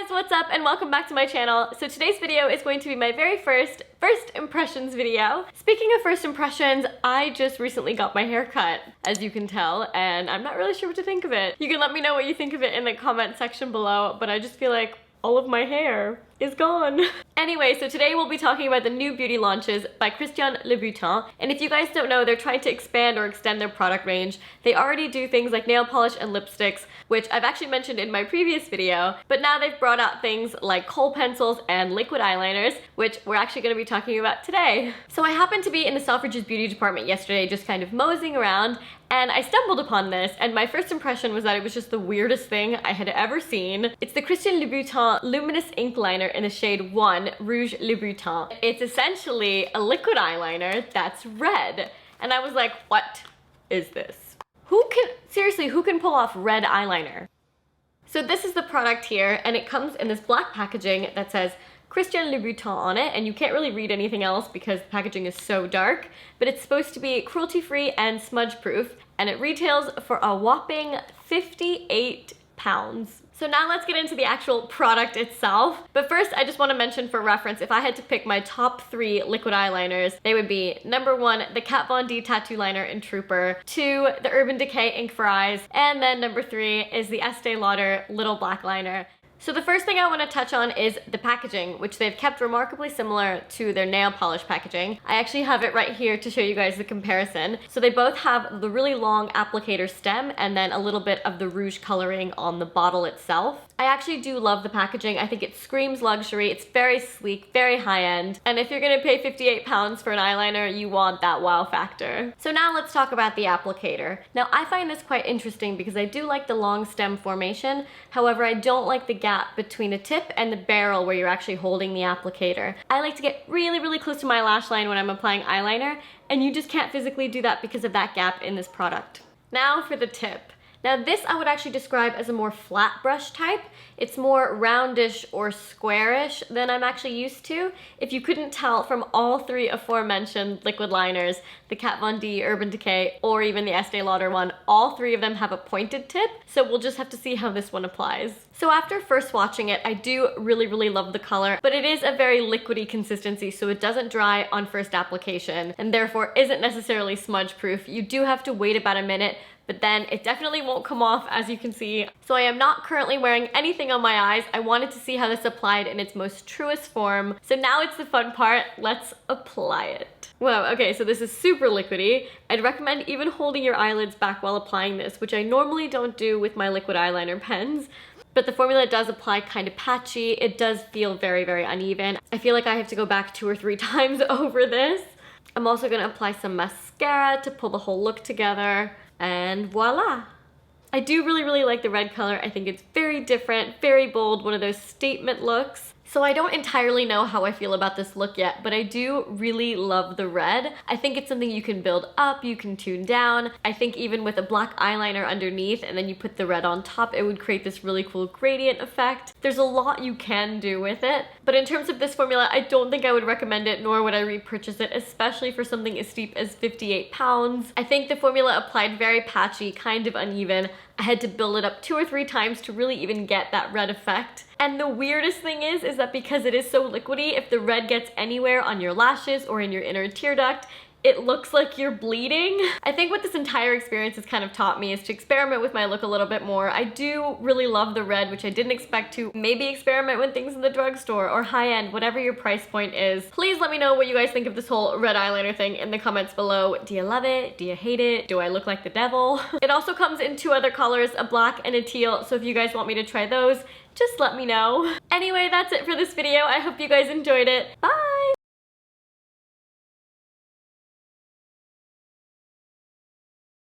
Hey guys, what's up and welcome back to my channel. So today's video is going to be my very first impressions video. Speaking of first impressions, I just recently got my hair cut, as you can tell, and I'm not really sure what to think of it. You can let me know what you think of it in the comment section below, but I just feel like all of my hair is gone. Anyway, so today we'll be talking about the new beauty launches by Christian Louboutin. And if you guys don't know, they're trying to expand or extend their product range. They already do things like nail polish and lipsticks, which I've actually mentioned in my previous video, but now they've brought out things like kohl pencils and liquid eyeliners, which we're actually going to be talking about today. So I happened to be in the Selfridges beauty department yesterday, just kind of moseying around, and I stumbled upon this, and my first impression was that it was just the weirdest thing I had ever seen. It's the Christian Louboutin Luminous Ink Liner in the shade 1, Rouge Louboutin. It's essentially a liquid eyeliner that's red. And I was like, what is this? Seriously, who can pull off red eyeliner? So this is the product here, and it comes in this black packaging that says Christian Louboutin on it, and you can't really read anything else because the packaging is so dark, but it's supposed to be cruelty-free and smudge-proof, and it retails for a whopping £58. So now let's get into the actual product itself. But first, I just want to mention for reference, if I had to pick my top 3 liquid eyeliners, they would be number 1, the Kat Von D Tattoo Liner in Trooper, 2, the Urban Decay Ink for Eyes, and then number 3 is the Estee Lauder Little Black Liner. So the first thing I want to touch on is the packaging, which they've kept remarkably similar to their nail polish packaging. I actually have it right here to show you guys the comparison. So they both have the really long applicator stem and then a little bit of the rouge coloring on the bottle itself. I actually do love the packaging. I think it screams luxury. It's very sleek, very high-end. And if you're gonna pay £58 for an eyeliner, you want that wow factor. So now let's talk about the applicator. Now I find this quite interesting because I do like the long stem formation. However, I don't like the gap between the tip and the barrel where you're actually holding the applicator. I like to get really, really close to my lash line when I'm applying eyeliner, and you just can't physically do that because of that gap in this product. Now for the tip. Now this I would actually describe as a more flat brush type. It's more roundish or squarish than I'm actually used to. If you couldn't tell from all 3 aforementioned liquid liners, the Kat Von D, Urban Decay, or even the Estee Lauder one, all 3 of them have a pointed tip, so we'll just have to see how this one applies. So after first watching it, I do really, really love the color, but it is a very liquidy consistency, so it doesn't dry on first application, and therefore isn't necessarily smudge proof. You do have to wait about a minute, but then it definitely won't come off, as you can see. So I am not currently wearing anything on my eyes. I wanted to see how this applied in its most truest form. So now it's the fun part. Let's apply it. Whoa, okay, so this is super liquidy. I'd recommend even holding your eyelids back while applying this, which I normally don't do with my liquid eyeliner pens. But the formula does apply kind of patchy. It does feel very, very uneven. I feel like I have to go back 2 or 3 times over this. I'm also gonna apply some mascara to pull the whole look together. And voila! I do really, really like the red color. I think it's very different, very bold, one of those statement looks. So I don't entirely know how I feel about this look yet, but I do really love the red. I think it's something you can build up, you can tune down. I think even with a black eyeliner underneath and then you put the red on top, it would create this really cool gradient effect. There's a lot you can do with it, but in terms of this formula, I don't think I would recommend it, nor would I repurchase it, especially for something as steep as £58. I think the formula applied very patchy, kind of uneven. I had to build it up 2 or 3 times to really even get that red effect. And the weirdest thing is that because it is so liquidy, if the red gets anywhere on your lashes or in your inner tear duct, it looks like you're bleeding. I think what this entire experience has kind of taught me is to experiment with my look a little bit more. I do really love the red, which I didn't expect to. Maybe experiment with things in the drugstore or high-end, whatever your price point is. Please let me know what you guys think of this whole red eyeliner thing in the comments below. Do you love it? Do you hate it? Do I look like the devil? It also comes in 2 other colors, a black and a teal, so if you guys want me to try those, just let me know. Anyway, that's it for this video. I hope you guys enjoyed it. Bye!